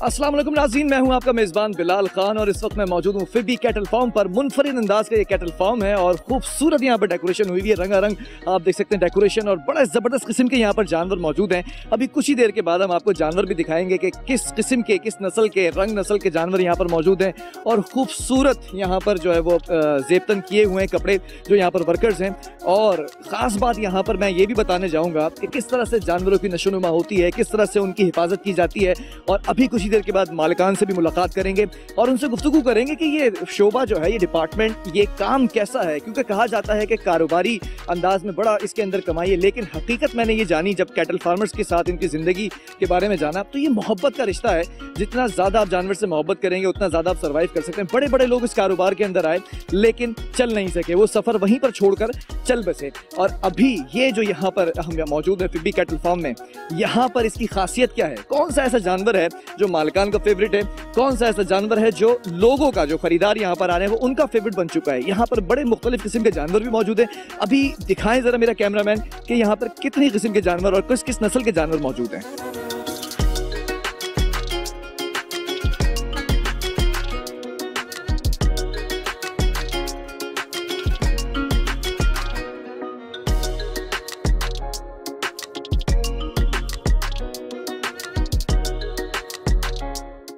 अस्सलाम वालेकुम नाज़रीन, मैं हूं आपका मेज़बान बिलाल खान और इस वक्त मैं मौजूद हूं फिबी कैटल फार्म पर। मुनफरिद अंदाज का ये कैटल फार्म है और खूबसूरत यहाँ पर डेकोरेशन हुई है, रंगारंग आप देख सकते हैं डेकोरेशन, और बड़ा ज़बरदस्त किस्म के यहाँ पर जानवर मौजूद हैं। अभी कुछ ही देर के बाद हम आपको जानवर भी दिखाएंगे कि किस किस्म के, किस नस्ल के, रंग नस्ल के जानवर यहाँ पर मौजूद हैं। और खूबसूरत यहाँ पर जो है वो ज़ेबतन किए हुए हैं कपड़े जो यहाँ पर वर्कर्स हैं। और ख़ास बात यहाँ पर मैं ये भी बताने जाऊँगा कि किस तरह से जानवरों की नशोनुमा होती है, किस तरह से उनकी हिफाजत की जाती है। और अभी कुछ ही देर के बाद मालिकान से भी मुलाकात करेंगे और उनसे गुफ्तगू करेंगे कि ये शोबा जो है, ये डिपार्टमेंट, ये काम कैसा है। क्योंकि कहा जाता है कि कारोबारी अंदाज में बड़ा इसके अंदर कमाई है, लेकिन हकीकत मैंने ये जानी जब कैटल फार्मर्स के साथ इनकी ज़िंदगी के बारे में जाना, तो ये मोहब्बत का रिश्ता है। जितना ज़्यादा आप जानवर से मोहब्बत करेंगे उतना ज़्यादा आप सर्वाइव कर सकते हैं। बड़े बड़े लोग इस कारोबार के अंदर आए लेकिन चल नहीं सके, वो सफ़र वहीं पर छोड़कर चल बसे। और अभी ये जो यहाँ पर हम मौजूद है फिबी कैटल फार्म में, यहाँ पर इसकी खासियत क्या है, कौन सा ऐसा जानवर है जो मालिकान का फेवरेट है, कौन सा ऐसा जानवर है जो लोगों का, जो खरीदार यहाँ पर आ रहे हैं वो उनका फेवरेट बन चुका है। यहाँ पर बड़े मुख्तलिफ किस्म के जानवर भी मौजूद हैं। अभी दिखाएं जरा मेरा कैमरामैन कि यहाँ पर कितनी किस्म के जानवर और किस किस नस्ल के जानवर मौजूद हैं।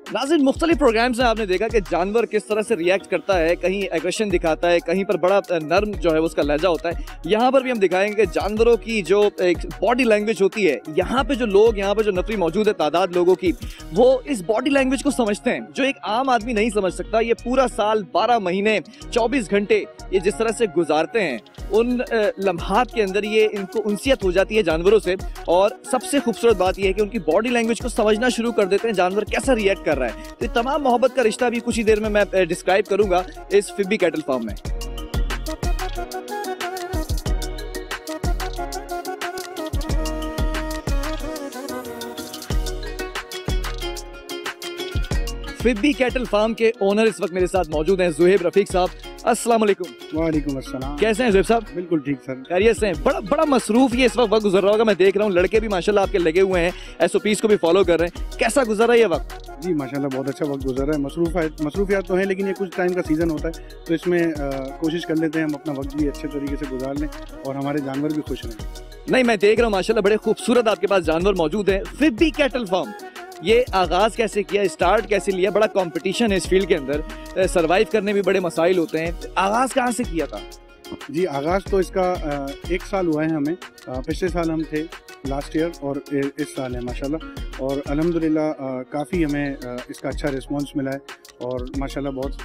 नाज़रीन, मुख्तलिफ प्रोग्राम्स में आपने देखा कि जानवर किस तरह से रिएक्ट करता है, कहीं एग्रेशन दिखाता है, कहीं पर बड़ा नर्म जो है उसका लहजा होता है। यहाँ पर भी हम दिखाएंगे कि जानवरों की जो एक बॉडी लैंग्वेज होती है, यहाँ पे जो लोग, यहाँ पे जो नफरी मौजूद है तादाद लोगों की, वो इस बॉडी लैंग्वेज को समझते हैं जो एक आम आदमी नहीं समझ सकता। ये पूरा साल 12 महीने 24 घंटे ये जिस तरह से गुजारते हैं, उन लम्हात के अंदर ये इनको उनसियत हो जाती है जानवरों से। और सबसे खूबसूरत बात यह है कि उनकी बॉडी लैंग्वेज को समझना शुरू कर देते हैं जानवर कैसा रिएक्ट कर रहा है। तो ये तमाम मोहब्बत का रिश्ता भी कुछ ही देर में मैं डिस्क्राइब करूंगा इस फिबी कैटल फार्म में। फिबी कैटल फार्म के ओनर इस वक्त मेरे साथ मौजूद हैं, ज़ुहैब रफीक साहब। अस्सलाम वालेकुम। वालेकुम अस्सलाम। कैसे हैं ज़ुहैब साहब? बिल्कुल ठीक सर, खैरियत से हैं? बड़ा मसरूफ ये इस वक्त गुजर रहा होगा, मैं देख रहा हूँ लड़के भी माशाल्लाह आपके लगे हुए हैं, SOPs को भी फॉलो कर रहे हैं। कैसा गुजर रहा है ये वक्त? जी माशाल्लाह बहुत अच्छा वक्त गुजर रहा है। मसरूफियात तो है, लेकिन ये कुछ टाइम का सीज़न होता है, तो इसमें कोशिश कर लेते हैं हम अपना वक्त भी अच्छे तरीके से गुजार लें और हमारे जानवर भी खुश रहें। नहीं, मैं देख रहा हूँ माशाल्लाह बड़े खूबसूरत आपके पास जानवर मौजूद हैं। फिबी कैटल फार्म, ये आगाज़ कैसे किया, स्टार्ट कैसे लिया? बड़ा कंपटीशन है इस फील्ड के अंदर, सरवाइव करने भी बड़े मसाइल होते हैं। आगाज़ कहाँ से किया था? जी आगाज़ तो इसका 1 साल हुआ है हमें। पिछले साल हम थे, लास्ट ईयर, और इस साल है माशाल्लाह। और अल्हम्दुलिल्लाह काफ़ी हमें इसका अच्छा रिस्पॉन्स मिला है और माशाल्लाह बहुत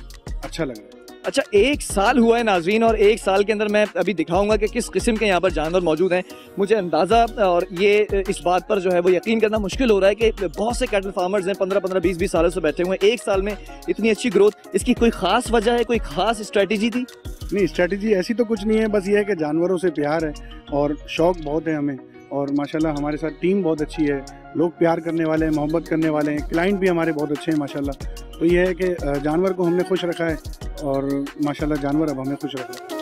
अच्छा लग रहा है। अच्छा, 1 साल हुआ है नाज़रीन, और 1 साल के अंदर मैं अभी दिखाऊंगा कि किस किस्म के यहाँ पर जानवर मौजूद हैं। मुझे अंदाज़ा और ये इस बात पर जो है वो यकीन करना मुश्किल हो रहा है कि बहुत से कैटल फार्मर्स हैं 15-15, 20-20 सालों से बैठे हुए हैं। 1 साल में इतनी अच्छी ग्रोथ, इसकी कोई ख़ास वजह है, कोई ख़ास स्ट्रेटजी थी? नहीं, स्ट्रेटजी ऐसी तो कुछ नहीं है, बस ये है कि जानवरों से प्यार है और शौक़ बहुत है हमें। और माशाल्लाह हमारे साथ टीम बहुत अच्छी है, लोग प्यार करने वाले हैं, मोहब्बत करने वाले हैं, क्लाइंट भी हमारे बहुत अच्छे हैं माशाल्लाह। तो ये है कि जानवर को हमने खुश रखा है और माशाल्लाह जानवर अब हमें खुश रख रहा है।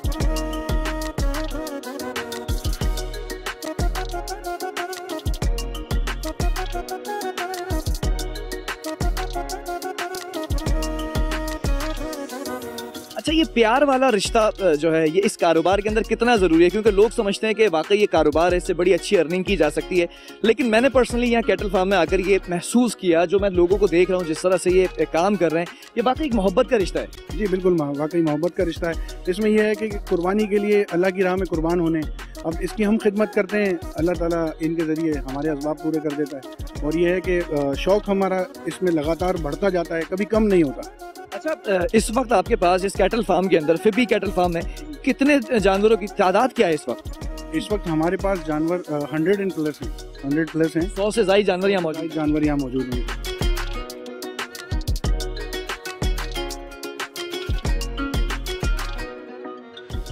अच्छा, ये प्यार वाला रिश्ता जो है ये इस कारोबार के अंदर कितना ज़रूरी है? क्योंकि लोग समझते हैं कि वाकई ये कारोबार है, इससे बड़ी अच्छी अर्निंग की जा सकती है, लेकिन मैंने पर्सनली यहाँ कैटल फार्म में आकर ये महसूस किया, जो मैं लोगों को देख रहा हूँ जिस तरह से ये काम कर रहे हैं, ये वाकई एक मोहब्बत का रिश्ता है। जी बिल्कुल, वाकई मोहब्बत का रिश्ता है। इसमें यह है कि कुर्बानी के लिए अल्लाह की राह में कुर्बान होने, अब इसकी हम खिदमत करते हैं, अल्लाह ताला इनके ज़रिए हमारे असबाब पूरे कर देता है। और यह है कि शौक़ हमारा इसमें लगातार बढ़ता जाता है, कभी कम नहीं होता। अच्छा, इस वक्त आपके पास इस कैटल फार्म के अंदर, फिबी कैटल फार्म में कितने जानवरों की तादाद क्या है इस वक्त? इस वक्त हमारे पास जानवर 100 प्लस हैं, 100 प्लस हैं। 100 से ज़्यादा जानवर यहाँ मौजूद हैं।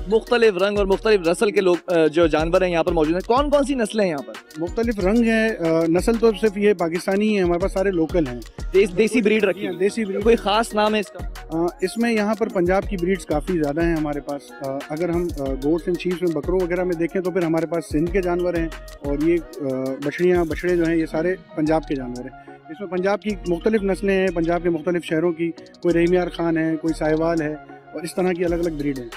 मुख्तलिफ रंग और मुख्तलिफ नस्ल के लोग जो जानवर हैं यहाँ पर मौजूद हैं। कौन कौन सी नस्लें हैं यहाँ पर? मुख्तलिफ रंग हैं, नस्ल तो सिर्फ ये पाकिस्तानी है, हमारे पास सारे लोकल हैं। देसी ब्रीड रखी है? देसी ब्रीड। कोई ख़ास नाम है इसका? इसमें यहाँ पर पंजाब की ब्रीड्स काफ़ी ज़्यादा हैं हमारे पास। अगर हम गोट्स एंड शीप्स में, बकरों वगैरह में देखें तो फिर हमारे पास सिंध के जानवर हैं, और ये बछड़ियाँ बछड़े जो हैं ये सारे पंजाब के जानवर हैं। इसमें पंजाब की मुख्तलिफ नस्लें हैं, पंजाब के मुख्तलिफ शहरों की, कोई रहीमियार खान है, कोई साहिवाल है, और इस तरह की अलग अलग ब्रीड हैं।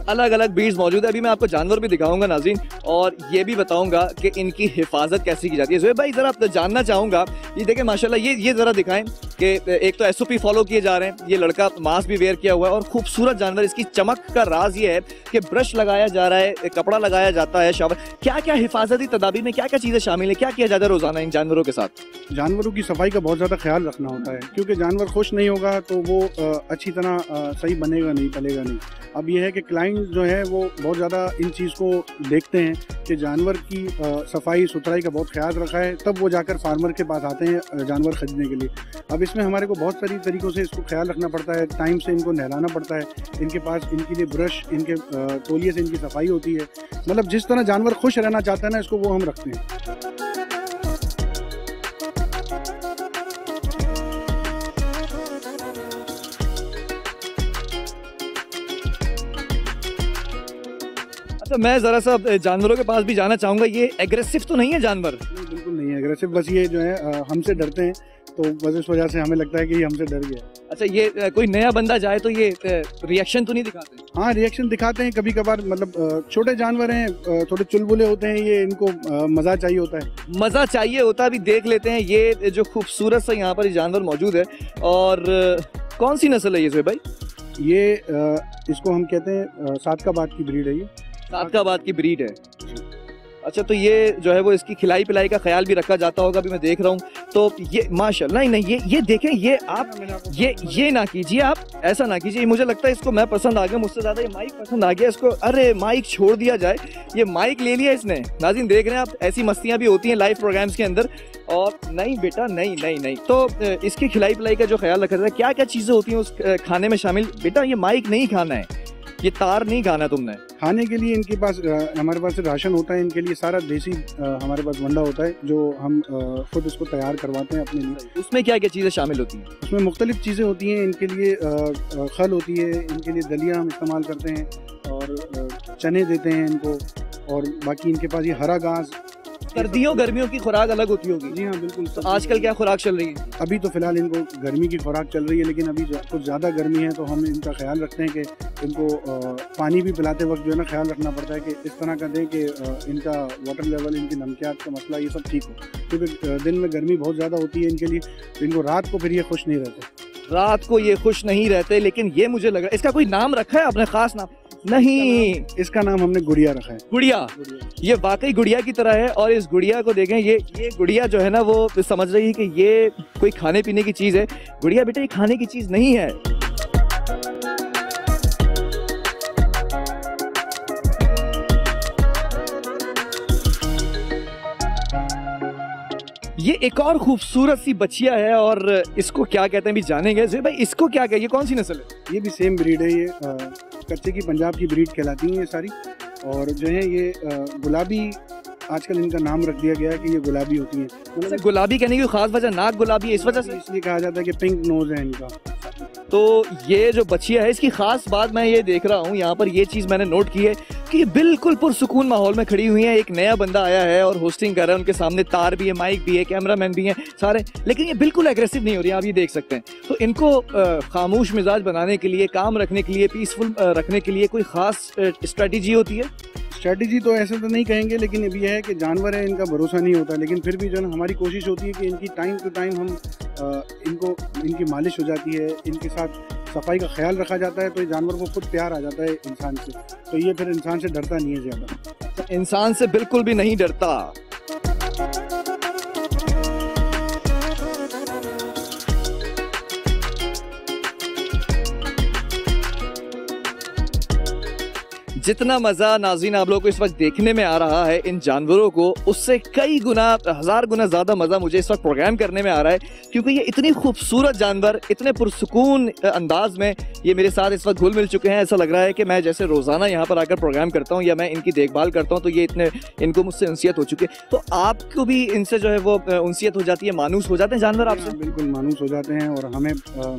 अलग अलग ब्रीड्स मौजूद है। अभी मैं आपको जानवर भी दिखाऊंगा नाज़रीन, और ये भी बताऊंगा कि इनकी हिफाजत कैसे की जाती है। ज़ुहैब भाई ज़रा जानना चाहूँगा, ये देखें माशाल्लाह, ये ज़रा दिखाएं कि एक तो SOP फॉलो किए जा रहे हैं, ये लड़का मास्क भी वेयर किया हुआ है और खूबसूरत जानवर। इसकी चमक का राज ये है कि ब्रश लगाया जा रहा है, कपड़ा लगाया जाता है, शावर। क्या क्या हिफाजती तदाबीर में क्या क्या चीज़ें शामिल है, क्या किया जाता है रोज़ाना इन जानवरों के साथ? जानवरों की सफाई का बहुत ज़्यादा ख्याल रखना होता है, क्योंकि जानवर खुश नहीं होगा तो वो अच्छी तरह सही बनेगा नहीं, पलेगा नहीं। अब यह है कि क्लाइंट जो है वो बहुत ज़्यादा इन चीज़ को देखते हैं कि जानवर की सफाई सुथराई का बहुत ख्याल रखा है, तब वो जाकर फार्मर के पास आते हैं जानवर ख़रीदने के लिए। अब इसमें हमारे को बहुत सारी तरीक़ों से इसको ख्याल रखना पड़ता है, टाइम से इनको नहलाना पड़ता है, इनके पास इनके लिए ब्रश, इनके तौलिए से इनकी सफाई होती है। मतलब जिस तरह जानवर खुश रहना चाहता है ना, इसको वो हम रखते हैं। अच्छा, मैं ज़रा सा जानवरों के पास भी जाना चाहूँगा। ये एग्रेसिव तो नहीं है जानवर? नहीं, बिल्कुल नहीं है एग्रेसिव, बस ये जो है हमसे डरते हैं, तो बस इस वजह से हमें लगता है कि ये हमसे डर गया। अच्छा, ये कोई नया बंदा जाए तो ये रिएक्शन तो नहीं दिखाते? हाँ, रिएक्शन दिखाते हैं कभी कभार। मतलब छोटे जानवर हैं, थोड़े चुलबुले होते हैं, ये इनको मज़ा चाहिए होता है। मज़ा चाहिए होता है। अभी देख लेते हैं ये जो खूबसूरत सा यहाँ पर जानवर मौजूद है। और कौन सी नस्ल है ये ज़ुहैब भाई? ये इसको हम कहते हैं सादकाबाद की ब्रीड है। ये सादकाबाद की ब्रीड है। अच्छा, तो ये जो है वो इसकी खिलाई पिलाई का ख्याल भी रखा जाता होगा। अभी मैं देख रहा हूँ तो ये माशाल्लाह। नहीं, ये देखें, ये आप ये ना कीजिए, आप ऐसा ना कीजिए। मुझे लगता है इसको मैं पसंद आ गया, मुझसे ज़्यादा ये माइक पसंद आ गया इसको। अरे माइक छोड़ दिया जाए, ये माइक ले लिया इसने। नाज़रीन देख रहे हैं आप, ऐसी मस्तियाँ भी होती हैं लाइव प्रोग्राम्स के अंदर। और नहीं बेटा, नहीं। तो इसकी खिलाई पिलाई का जो ख्याल रखा जाता है, क्या क्या चीज़ें होती हैं उस खाने में शामिल? बेटा ये माइक नहीं खाना है, ये तार नहीं खाना तुमने। खाने के लिए इनके पास हमारे पास राशन होता है इनके लिए, सारा देसी हमारे पास वंडा होता है जो हम खुद इसको तैयार करवाते हैं अपने लिए। उसमें क्या क्या चीज़ें शामिल होती हैं? उसमें मुख्तलिफ चीज़ें होती हैं। इनके लिए खल होती है, इनके लिए दलिया हम इस्तेमाल करते हैं, और चने देते हैं इनको, और बाकी इनके पास ये हरा घास। सर्दियों गर्मियों की खुराक अलग होती होगी? जी हाँ, बिल्कुल। तो आजकल क्या खुराक चल रही है? अभी तो फिलहाल इनको गर्मी की खुराक चल रही है, लेकिन अभी कुछ ज़्यादा गर्मी है तो हम इनका ख्याल रखते हैं कि इनको पानी भी पिलाते वक्त जो है ना ख्याल रखना पड़ता है कि इस तरह का दें कि इनका वाटर लेवल, इनकी नमकियात का मसला, ये सब ठीक हो, क्योंकि दिन में गर्मी बहुत ज़्यादा होती है इनके लिए, तो इनको रात को फिर ये खुश नहीं रहते। रात को ये खुश नहीं रहते, लेकिन ये मुझे लग रहा है इसका कोई नाम रखा है आपने, खास नाम? नहीं, इसका नाम हमने गुड़िया रखा है। गुड़िया। ये वाकई गुड़िया की तरह है। और इस गुड़िया को देखें, ये गुड़िया जो है ना वो समझ रही है कि ये कोई खाने पीने की चीज़ है। गुड़िया बेटा, ये खाने की चीज़ नहीं है। ये एक और खूबसूरत सी बच्चिया है, और इसको क्या कहते हैं भी जानेंगे। ज़ुहैब भाई इसको क्या कहते हैं, ये कौन सी नस्ल है? ये भी सेम ब्रीड है। ये कच्चे की पंजाब की ब्रीड कहलाती हैं ये सारी। और जो है ये गुलाबी, आजकल इनका नाम रख दिया गया है कि ये गुलाबी होती हैं। मतलब गुलाबी कहने की खास वजह, नाक गुलाबी है इस वजह से? इसलिए कहा जाता है कि पिंक नोज है इनका। तो ये जो बच्चिया है, इसकी खास बात मैं ये देख रहा हूँ यहाँ पर, ये चीज़ मैंने नोट की है कि ये बिल्कुल पुरसुकून माहौल में खड़ी हुई है। एक नया बंदा आया है और होस्टिंग कर रहा है, उनके सामने तार भी है, माइक भी है, कैमरामैन भी हैं सारे, लेकिन ये बिल्कुल एग्रेसिव नहीं हो रही है, आप ये देख सकते हैं। तो इनको खामोश मिजाज बनाने के लिए, काम रखने के लिए, पीसफुल रखने के लिए कोई ख़ास स्ट्रेटजी होती है? स्ट्रेटजी तो ऐसे तो नहीं कहेंगे, लेकिन अब यह है कि जानवर है, इनका भरोसा नहीं होता, लेकिन फिर भी जो है हमारी कोशिश होती है कि इनकी टाइम टू टाइम हम इनकी मालिश हो जाती है, इनके साथ सफाई का ख्याल रखा जाता है, तो ये जानवर को खुद प्यार आ जाता है इंसान से, तो ये फिर इंसान से डरता नहीं है ज़्यादा। इंसान से बिल्कुल भी नहीं डरता। जितना मज़ा नाज़रीन आप लोगों को इस वक्त देखने में आ रहा है इन जानवरों को, उससे कई गुना, 1000 गुना ज़्यादा मज़ा मुझे इस वक्त प्रोग्राम करने में आ रहा है, क्योंकि ये इतनी खूबसूरत जानवर इतने पुरसुकून अंदाज में ये मेरे साथ इस वक्त घुल मिल चुके हैं। ऐसा लग रहा है कि मैं जैसे रोज़ाना यहाँ पर आकर प्रोग्राम करता हूँ या मैं इनकी देखभाल करता हूँ, तो ये इनको मुझसे उनसियत हो चुकी है। तो आपको भी इनसे जो है वो उनसियत हो जाती है, मानूस हो जाते हैं जानवर आपसे? बिल्कुल मानूस हो जाते हैं, और हमें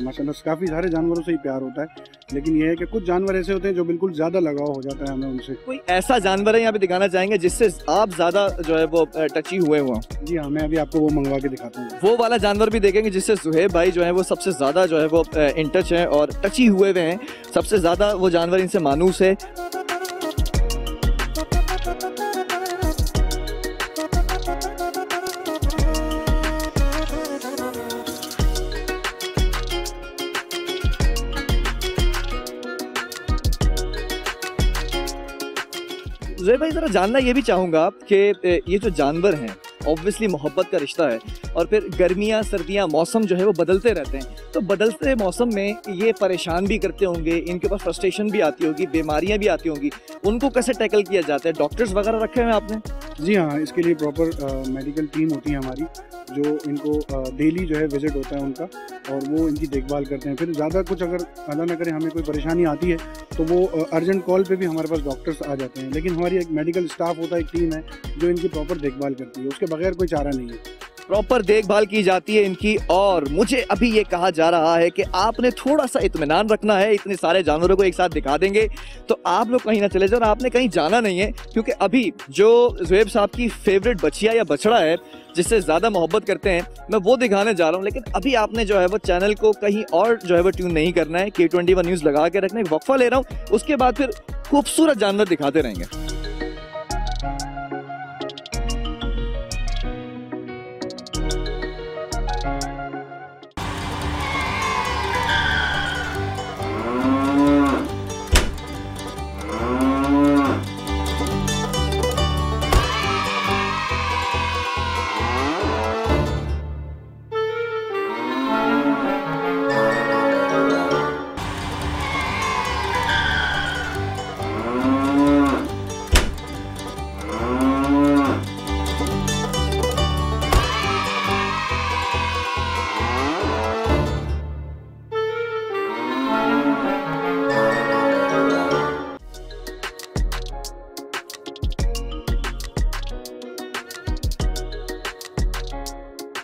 माशाल्लाह काफ़ी सारे जानवरों से ही प्यार होता है, लेकिन यह है कि कुछ जानवर ऐसे होते हैं जो बिल्कुल ज़्यादा लगाव हो जाता है पाता है हमें उनसे। कोई ऐसा जानवर है यहाँ पे दिखाना चाहेंगे जिससे आप ज्यादा जो है वो टची हुए हुए हों? जी हाँ, मैं अभी आपको वो मंगवा के दिखाता हूँ। वो वाला जानवर भी देखेंगे जिससे सुहेब भाई जो है वो सबसे ज्यादा जो है वो इन टच है और टची हुए हुए हैं, सबसे ज्यादा वो जानवर इनसे मानूस है। ज़ुहैब भाई ज़रा जानना ये भी चाहूँगा कि ये जो जानवर हैं ऑब्वियसली मोहब्बत का रिश्ता है और फिर गर्मियाँ सर्दियाँ मौसम जो है वो बदलते रहते हैं, तो बदलते मौसम में ये परेशान भी करते होंगे, इनके ऊपर फ्रस्ट्रेशन भी आती होगी, बीमारियाँ भी आती होंगी, उनको कैसे टैकल किया जाता है? डॉक्टर्स वगैरह रखे हुए हैं आपने? जी हाँ, इसके लिए प्रॉपर मेडिकल टीम होती है हमारी, जो इनको डेली जो है विजिट होता है उनका, और वो इनकी देखभाल करते हैं। फिर ज़्यादा कुछ अगर अल्लाह ना करे हमें कोई परेशानी आती है तो वो अर्जेंट कॉल पे भी हमारे पास डॉक्टर्स आ जाते हैं, लेकिन हमारी एक मेडिकल स्टाफ होता है, एक टीम है जो इनकी प्रॉपर देखभाल करती है, उसके बगैर कोई चारा नहीं है। प्रॉपर देखभाल की जाती है इनकी। और मुझे अभी ये कहा जा रहा है कि आपने थोड़ा सा इत्मीनान रखना है, इतने सारे जानवरों को एक साथ दिखा देंगे तो आप लोग कहीं ना चले जाओ, और आपने कहीं जाना नहीं है, क्योंकि अभी जो ज़ुहैब साहब की फेवरेट बछिया या बछड़ा है जिससे ज़्यादा मोहब्बत करते हैं, मैं वो दिखाने जा रहा हूँ। लेकिन अभी आपने जो है वो चैनल को कहीं और जो है वो ट्यून नहीं करना है, K21 न्यूज़ लगा के रखना है। वक्फा ले रहा हूँ, उसके बाद फिर खूबसूरत जानवर दिखाते रहेंगे।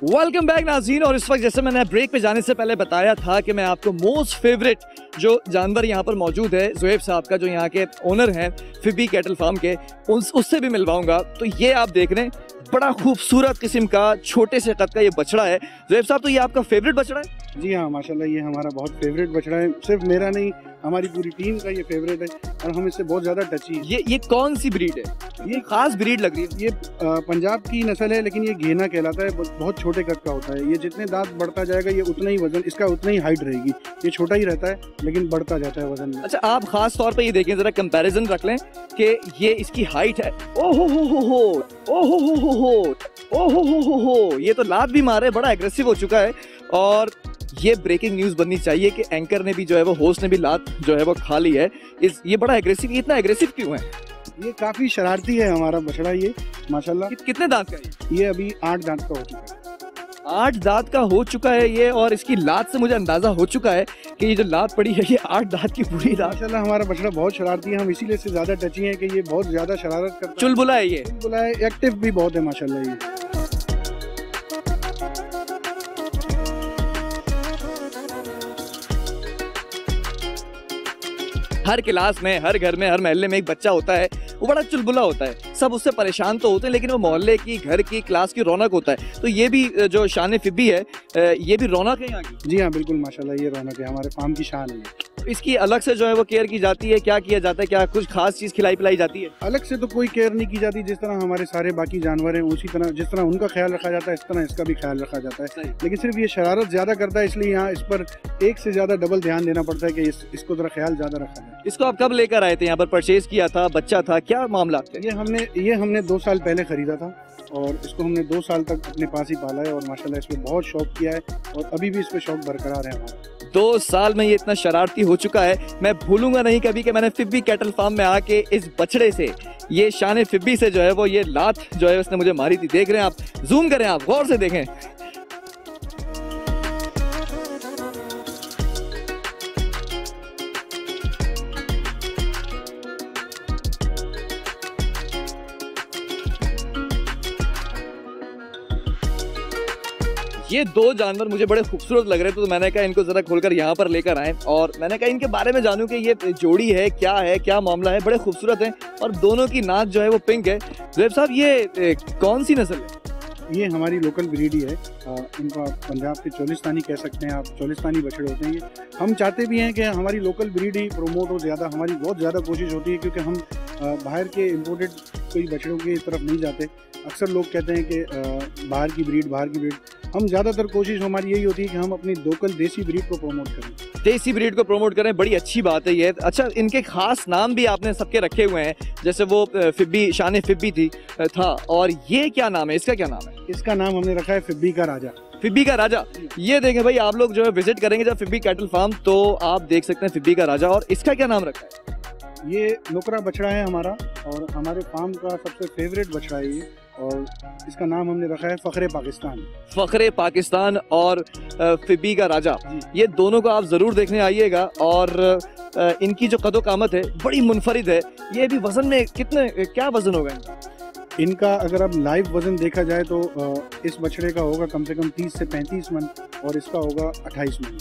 वेलकम बैक नाज़रीन। और इस वक्त जैसे मैंने ब्रेक पे जाने से पहले बताया था कि मैं आपको मोस्ट फेवरेट जो जानवर यहाँ पर मौजूद है ज़ुहैब साहब का, जो यहाँ के ओनर हैं फिबी कैटल फार्म के, उससे भी मिलवाऊंगा। तो ये आप देख रहे हैं, बड़ा खूबसूरत किस्म का छोटे से कद का ये बछड़ा है। ज़ुहैब साहब, तो ये आपका फेवरेट बछड़ा है? जी हाँ, माशाल्लाह ये हमारा बहुत फेवरेट बछड़ा है। सिर्फ मेरा नहीं, हमारी पूरी टीम का ये फेवरेट है और हम इससे बहुत ज़्यादा टची है। ये कौन सी ब्रीड है? ये खास ब्रीड लग रही है। ये पंजाब की नस्ल है, लेकिन ये घेना कहलाता है, बहुत छोटे कद का होता है। ये जितने दांत बढ़ता जाएगा ये उतना ही वजन इसका उतना ही हाइट रहेगी। ये छोटा ही रहता है लेकिन बढ़ता जाता है वजन में। अच्छा, आप खास तौर पे ये देखें, जरा कंपैरिजन रख लें कि ये इसकी हाइट है। ओहो हो, ओहो हो, ओहो हो, ये तो लात भी मारे, बड़ा एग्रेसिव हो चुका है। और ये ब्रेकिंग न्यूज़ बननी चाहिए कि एंकर ने भी जो है वो, होस्ट ने भी लात जो है वो खा ली है। ये बड़ा एग्रेसिव, इतना एग्रेसिव क्यों है? ये काफ़ी शरारती है हमारा बछड़ा ये, माशाल्लाह। कितने दांत का है ये? अभी 8 दांत का हो चुका है। 8 दांत का हो चुका है ये, और इसकी लात से मुझे अंदाजा हो चुका है कि ये जो लात पड़ी है ये 8 दांत की पूरी लात। माशाल्लाह हमारा बछड़ा बहुत शरारती है, हम इसीलिए इससे ज़्यादा टची हैं कि ये बहुत ज़्यादा शरारत करता है। चुलबुला है ये, चुलबुला है, एक्टिव भी बहुत है माशाल्लाह ये। हर क्लास में, हर घर में, हर मोहल्ले में एक बच्चा होता है, वो बड़ा चुलबुला होता है। सब उससे परेशान तो होते हैं, लेकिन वो मोहल्ले की, घर की, क्लास की रौनक होता है। तो ये भी जो शान फिबी है, ये भी रौनक है यहाँ की। जी हाँ, बिल्कुल माशाल्लाह ये रौनक है, हमारे फार्म की शान है। इसकी अलग से जो है वो केयर की जाती है? क्या किया जाता है? क्या कुछ खास चीज़ खिलाई पिलाई जाती है? अलग से तो कोई केयर नहीं की जाती। जिस तरह हमारे सारे बाकी जानवर हैं उसी तरह, जिस तरह उनका ख्याल रखा जाता है इस तरह इसका भी ख्याल रखा जाता है। लेकिन सिर्फ ये शरारत ज़्यादा करता है, इसलिए यहाँ इस पर एक से ज़्यादा डबल ध्यान देना पड़ता है कि इसको जरा ख्याल ज़्यादा रखा जाए। इसको आप कब लेकर आए थे यहाँ पर? परचेज किया था, बच्चा था, क्या मामला थे? ये हमने 2 साल पहले ख़रीदा था और इसको हमने 2 साल तक अपने पास ही पाला है और माशाल्लाह इस पर बहुत शौक किया है और अभी भी इस पर शौक बरकरार है हमारा। 2 साल में ये इतना शरारती हो चुका है। मैं भूलूंगा नहीं कभी कि मैंने फिबी कैटल फार्म में आके इस बछड़े से, ये शान फिबी से जो है वो ये लात जो है उसने मुझे मारी थी। देख रहे हैं आप, जूम करें आप, गौर से देखें। ये दो जानवर मुझे बड़े खूबसूरत लग रहे थे, तो मैंने कहा इनको जरा खोलकर यहाँ पर लेकर आए और मैंने कहा इनके बारे में जानूं कि ये जोड़ी है, क्या मामला है। बड़े खूबसूरत हैं और दोनों की नाक जो है वो पिंक है। ज़ुहैब साहब, ये कौन सी नस्ल है? ये हमारी लोकल ब्रीड ही है। इनको आप पंजाब के चोलिस्तानी कह सकते हैं, आप चोलिस्तानी बछड़े होते हैं ये। हम चाहते भी हैं कि हमारी लोकल ब्रीड ही प्रमोट हो ज़्यादा, हमारी बहुत ज़्यादा कोशिश होती है, क्योंकि हम बाहर के इम्पोर्टेड कोई बछड़ों की तरफ नहीं जाते। अक्सर लोग कहते हैं कि बाहर की ब्रीड। हम ज़्यादातर कोशिश हमारी यही होती है कि हम अपनी लोकल देसी ब्रीड को प्रमोट करें। देसी ब्रीड को प्रमोट करें, बड़ी अच्छी बात है ये। अच्छा, इनके खास नाम भी आपने सबके रखे हुए हैं, जैसे वो फिब्बी, शान फिब्बी था, और ये क्या नाम है, इसका क्या नाम है? इसका नाम हमने रखा है फिब्बी का राजा। फिब्बी का राजा। ये देखें भाई, आप लोग जो है विजिट करेंगे जब फिब्बी कैटल फार्म, तो आप देख सकते हैं फिब्बी का राजा। और इसका क्या नाम रखा है? ये नुकरा बछड़ा है हमारा, और हमारे फार्म का सबसे फेवरेट बछड़ा है ये, और इसका नाम हमने रखा है फ़ख्रे पाकिस्तान। फ़ख्रे पाकिस्तान और फिब्बी का राजा, ये दोनों को आप ज़रूर देखने आइएगा। और इनकी जो कदो कामत है बड़ी मुनफरिद है। ये भी वज़न में क्या वज़न होगा इनका? अगर अब लाइव वज़न देखा जाए तो इस बछड़े का होगा कम से कम 30 से 35 मन, और इसका होगा 28 मन।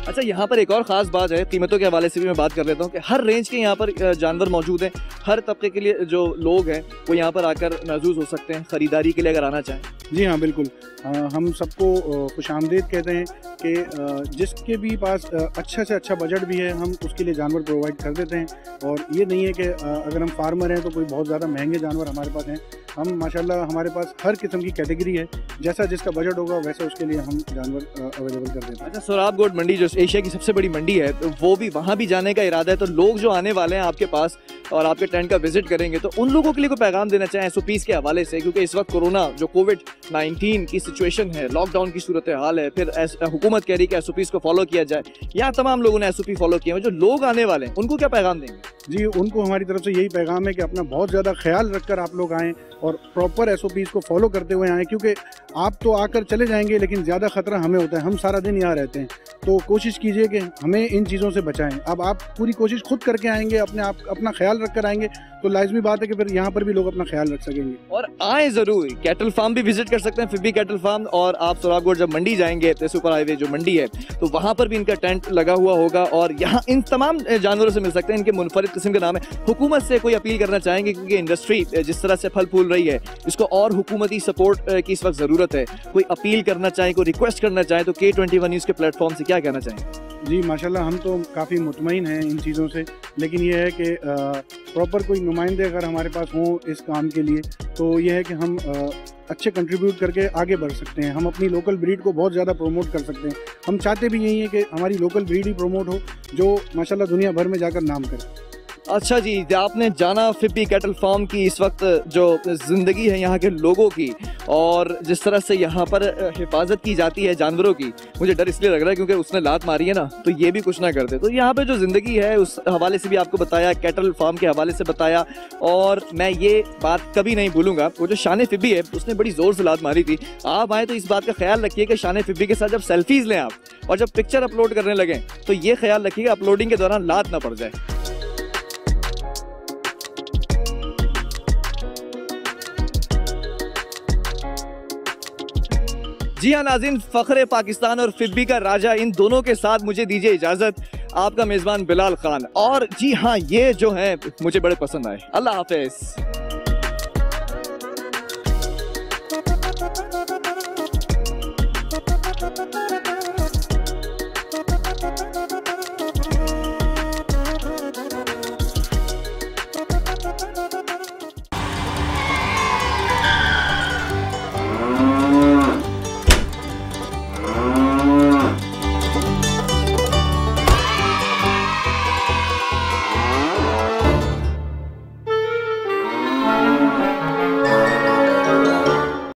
अच्छा, यहाँ पर एक और ख़ास बात है, कीमतों के हवाले से भी मैं बात कर लेता हूँ कि हर रेंज के यहाँ पर जानवर मौजूद हैं। हर तबके के लिए जो लोग हैं वो यहाँ पर आकर महसूस हो सकते हैं ख़रीदारी के लिए अगर आना चाहें। जी हाँ, बिल्कुल। हम सबको खुशामदीद कहते हैं कि जिसके भी पास अच्छा से अच्छा बजट भी है, हम उसके लिए जानवर प्रोवाइड कर देते हैं। और ये नहीं है कि अगर हम फार्मर हैं तो कोई बहुत ज़्यादा महंगे जानवर हमारे पास हैं। हम माशाल्लाह हमारे पास हर किस्म की कैटेगरी है, जैसा जिसका बजट होगा वैसा उसके लिए हम जानवर अवेलेबल कर देते हैं। अच्छा, सोराब गोट मंडी जो एशिया की सबसे बड़ी मंडी है, तो वो भी वहाँ भी जाने का इरादा है, तो लोग जो आने वाले हैं आपके पास और आपके टेंट का विजिट करेंगे, तो उन लोगों के लिए कोई पैगाम देना चाहें SOPs के हवाले से? क्योंकि इस वक्त कोरोना जो COVID-19 की सिचुएशन है, लॉकडाउन की सूरत हाल है, फिर हुकूमत कह रही है कि SOPs को फॉलो किया जाए। यहाँ तमाम लोगों ने SOP फॉलो किए हैं, जो लोग आने वाले हैं उनको क्या पैगाम देंगे? जी, उनको हमारी तरफ से यही पैगाम है कि अपना बहुत ज़्यादा ख्याल रखकर आप लोग आएँ और प्रॉपर SOPs को फॉलो करते हुए आएँ, क्योंकि आप तो आकर चले जाएंगे लेकिन ज़्यादा ख़तरा हमें होता है। हम सारा दिन यहाँ रहते हैं, तो कोशिश कीजिए कि हमें इन चीज़ों से बचाएं। अब आप पूरी कोशिश खुद करके आएंगे, अपना ख्याल रख कर आएंगे, तो लाजमी बात है कि फिर यहाँ पर भी लोग अपना ख्याल रख सकेंगे। और आए ज़रूर, कैटल फार्म भी विजिट कर सकते हैं, फिब्बी कैटल फार्म। और आप सोराब गोट जब मंडी जाएंगे, तो सुपर हाईवे जो मंडी है, तो वहाँ पर भी इनका टेंट लगा हुआ होगा और यहाँ इन तमाम जानवरों से मिल सकते हैं। इनके मुनफरिद किस्म के नाम है। हुकूमत से कोई अपील करना चाहेंगे, क्योंकि इंडस्ट्री जिस तरह से फल फूल रही है, इसको और हुकूमती सपोर्ट की इस वक्त ज़रूरत है। कोई अपील करना चाहें, कोई रिक्वेस्ट करना चाहें, तो K21 न्यूज़ के प्लेटफॉर्म से क्या कहना चाहेंगे? जी माशाल्लाह, हम तो काफ़ी मुतमईन हैं इन चीज़ों से, लेकिन ये है कि प्रॉपर कोई नुमाइंदे अगर हमारे पास हों इस काम के लिए, तो ये है कि हम अच्छे कंट्रीब्यूट करके आगे बढ़ सकते हैं। हम अपनी लोकल ब्रीड को बहुत ज़्यादा प्रमोट कर सकते हैं। हम चाहते भी यही है कि हमारी लोकल ब्रीड ही प्रमोट हो, जो माशाल्लाह दुनिया भर में जाकर नाम करे। अच्छा जी, आपने जाना फिब्बी कैटल फार्म की इस वक्त जो ज़िंदगी है यहाँ के लोगों की, और जिस तरह से यहाँ पर हिफाजत की जाती है जानवरों की। मुझे डर इसलिए लग रहा है क्योंकि उसने लात मारी है ना, तो ये भी कुछ ना करते। तो यहाँ पे जो ज़िंदगी है उस हवाले से भी आपको बताया, कैटल फार्म के हवाले से बताया। और मैं ये बात कभी नहीं भूलूंगा, वो जो शान फिब्बी है उसने बड़ी ज़ोर से लात मारी थी। आप आए तो इस बात का ख्याल रखिए कि शान फिब्बी के साथ जब सेल्फीज़ लें आप और जब पिक्चर अपलोड करने लगें, तो ये ख्याल रखिए अपलोडिंग के दौरान लात ना पड़ जाए। जी हाँ नाज़रीन, फ़ख्रे पाकिस्तान और फिब्बी का राजा, इन दोनों के साथ मुझे दीजिए इजाज़त। आपका मेज़बान बिलाल खान। और जी हाँ, ये जो है मुझे बड़े पसंद आए। अल्लाह हाफ़िज़।